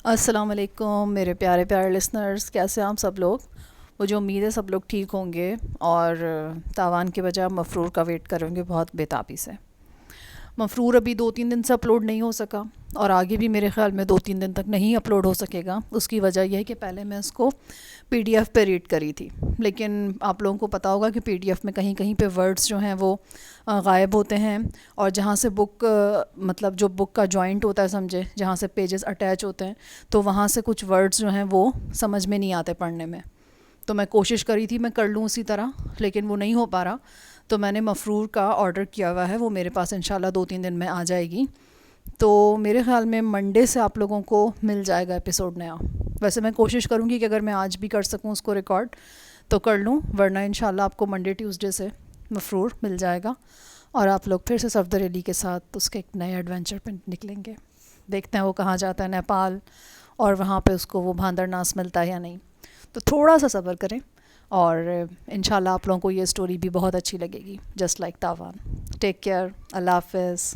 السلام علیکم میرے پیارے پیارے لسنرز، کیسے ہیں آپ سب لوگ؟ مجھے امید ہے سب لوگ ٹھیک ہوں گے اور تاوان کے بجائے مفرور کا ویٹ کریں گے بہت بےتابی سے۔ مفرور ابھی 2-3 دن سے اپلوڈ نہیں ہو سکا اور آگے بھی میرے خیال میں 2-3 دن تک نہیں اپلوڈ ہو سکے گا۔ اس کی وجہ یہ ہے کہ پہلے میں اس کو پی ڈی ایف پہ ریڈ کری تھی، لیکن آپ لوگوں کو پتہ ہوگا کہ پی ڈی ایف میں کہیں کہیں پہ ورڈز جو ہیں وہ غائب ہوتے ہیں، اور جہاں سے بک مطلب جو بک کا جوائنٹ ہوتا ہے سمجھے، جہاں سے پیجز اٹیچ ہوتے ہیں، تو وہاں سے کچھ ورڈز جو ہیں وہ سمجھ میں نہیں آتے پڑھنے میں۔ تو میں کوشش کری تھی میں کر لوں اسی طرح، لیکن وہ نہیں ہو پا رہا۔ تو میں نے مفرور کا آرڈر کیا ہوا ہے، وہ میرے پاس انشاءاللہ 2-3 دن میں آ جائے گی۔ تو میرے خیال میں منڈے سے آپ لوگوں کو مل جائے گا ایپیسوڈ نیا۔ ویسے میں کوشش کروں گی کہ اگر میں آج بھی کر سکوں اس کو ریکارڈ تو کر لوں، ورنہ انشاءاللہ آپ کو منڈے ٹیوزڈے سے مفرور مل جائے گا، اور آپ لوگ پھر سے صفدر علی کے ساتھ اس کے ایک نئے ایڈونچر پہ نکلیں گے۔ دیکھتے ہیں وہ کہاں جاتا ہے، نیپال، اور وہاں پہ اس کو وہ بھاندر ناس ملتا ہے یا نہیں۔ تو تھوڑا سا صبر کریں، اور انشاءاللہ آپ لوگوں کو یہ اسٹوری بھی بہت اچھی لگے گی، جسٹ لائک تاوان۔ ٹیک کیئر، اللہ حافظ۔